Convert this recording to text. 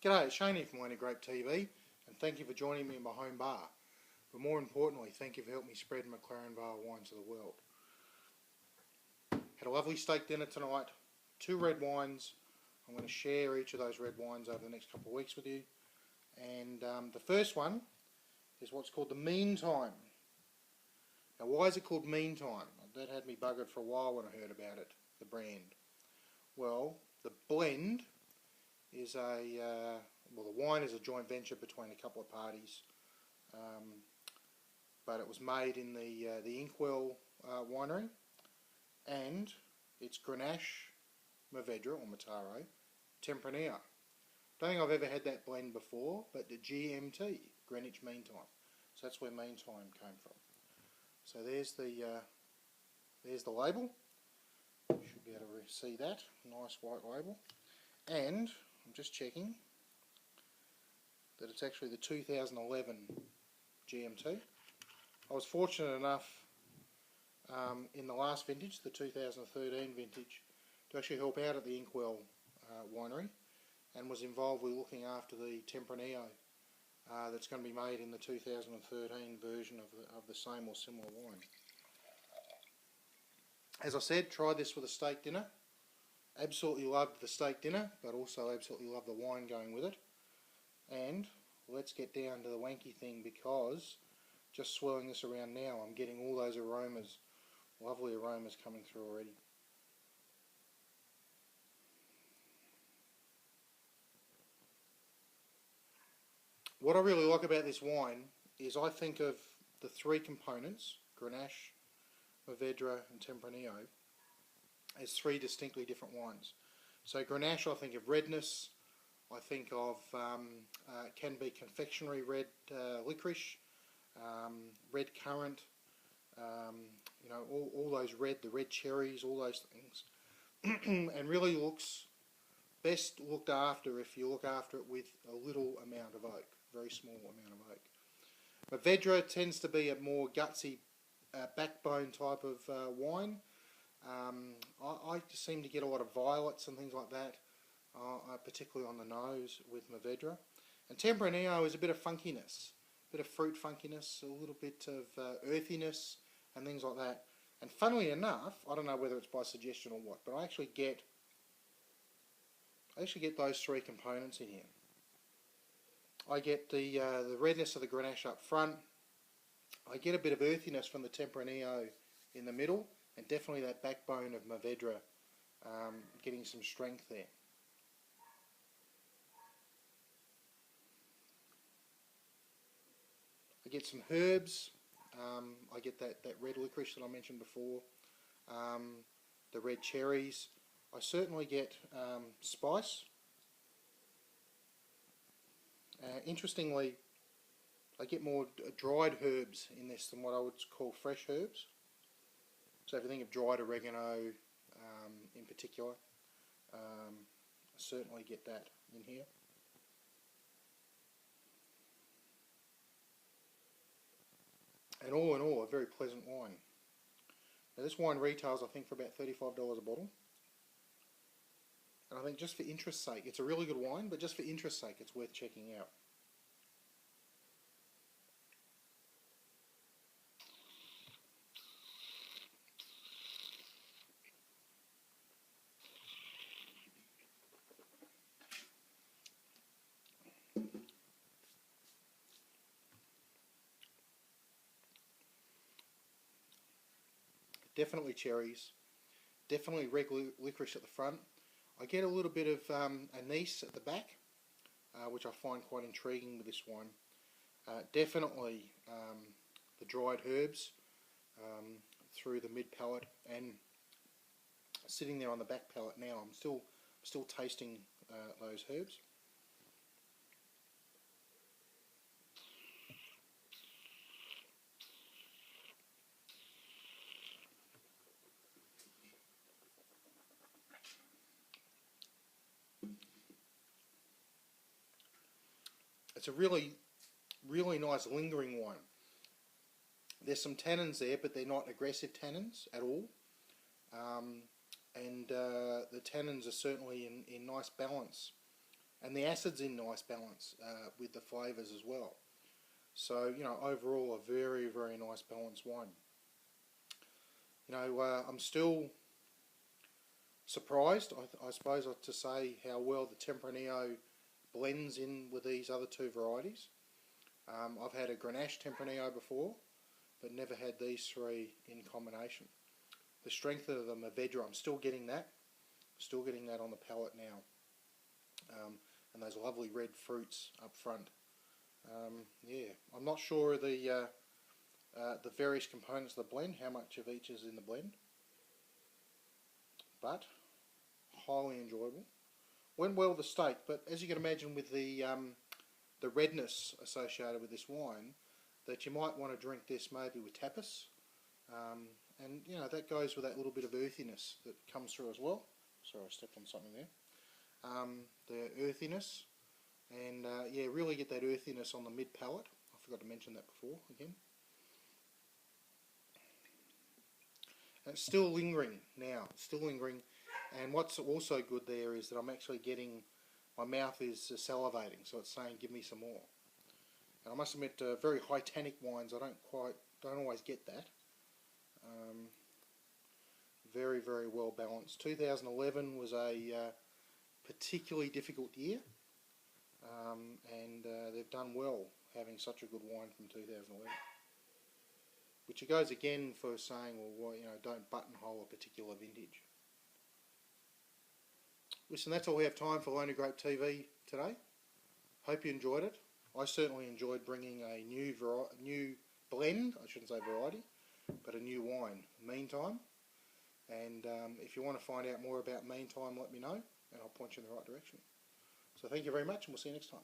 G'day, it's Shane here from Grape TV, and thank you for joining me in my home bar. But more importantly, thank you for helping me spread McLaren Vale wine to the world. Had a lovely steak dinner tonight, 2 red wines. I'm going to share each of those red wines over the next couple of weeks with you. And the first one is what's called the Meantime. Now, why is it called Meantime? That had me buggered for a while when I heard about it, the brand. Well, the blend is the wine is a joint venture between a couple of parties, but it was made in the Inkwell winery, and it's Grenache Mourvèdre or Mourvèdre Tempranillo. Don't think I've ever had that blend before, but the GMT, Grenache Meantime. So that's where Meantime came from. So there's the label. You should be able to see that. Nice white label. And I'm just checking that it's actually the 2011 GMT. I was fortunate enough in the last vintage, the 2013 vintage, to actually help out at the Inkwell winery, and was involved with looking after the Tempranillo that's going to be made in the 2013 version of the same or similar wine. As I said, tried this with a steak dinner. Absolutely loved the steak dinner, but also absolutely loved the wine going with it. And let's get down to the wanky thing, because just swirling this around now, I'm getting all those aromas, lovely aromas coming through already. What I really like about this wine is I think of the 3 components, Grenache, Mourvèdre and Tempranillo, as 3 distinctly different wines. So Grenache, I think of redness, I think of can be confectionery red licorice, red currant, you know, all those the red cherries, all those things, and really looks best looked after if you look after it with a little amount of oak, very small amount of oak. Mourvèdre tends to be a more gutsy backbone type of wine. I just seem to get a lot of violets and things like that, particularly on the nose with Mourvèdre. And Tempranillo is a bit of funkiness, a bit of fruit funkiness, a little bit of earthiness and things like that. And funnily enough, I don't know whether it's by suggestion or what, but I actually get those 3 components in here. I get the redness of the Grenache up front. I get a bit of earthiness from the Tempranillo in the middle, and definitely that backbone of Mourvèdre, getting some strength there. I get some herbs. I get that red licorice that I mentioned before, the red cherries. I certainly get spice. Interestingly, I get more dried herbs in this than what I would call fresh herbs. So if you think of dried oregano in particular, I certainly get that in here. And all in all, a very pleasant wine. Now this wine retails, I think, for about $35 a bottle. And I think just for interest's sake, it's a really good wine, but just for interest's sake, it's worth checking out. Definitely cherries, definitely red licorice at the front. I get a little bit of anise at the back, which I find quite intriguing with this wine. Definitely the dried herbs through the mid palate, and sitting there on the back palate now, I'm still tasting those herbs. It's a really nice lingering wine. There's some tannins there, but they're not aggressive tannins at all. And the tannins are certainly in nice balance. and the acid's in nice balance with the flavours as well. So, you know, overall a very, very nice balanced wine. You know, I'm still surprised, I suppose, to say how well the Tempranillo blends in with these other two varieties. I've had a Grenache Tempranillo before, but never had these three in combination. The strength of the Mourvèdre, I'm still getting that. Still getting that on the palate now. And those lovely red fruits up front. Yeah, I'm not sure of the various components of the blend, how much of each is in the blend. But highly enjoyable. Went well with the steak, but as you can imagine with the redness associated with this wine, that you might want to drink this maybe with tapas. And you know, that goes with that little bit of earthiness that comes through as well. Sorry, I stepped on something there. The earthiness, and yeah, really get that earthiness on the mid palate. I forgot to mention that before again. And it's still lingering now, still lingering. And what's also good there is that I'm actually getting, my mouth is salivating, so it's saying give me some more. And I must admit, very high tannic wines, I don't always get that. Very, very well balanced. 2011 was a particularly difficult year, and they've done well having such a good wine from 2011. Which it goes again for saying, well, you know, don't buttonhole a particular vintage. Listen, that's all we have time for Loner Grape TV today. Hope you enjoyed it. I certainly enjoyed bringing a new blend, I shouldn't say variety, but a new wine, Meantime. And if you want to find out more about Meantime, let me know, and I'll point you in the right direction. So thank you very much, and we'll see you next time.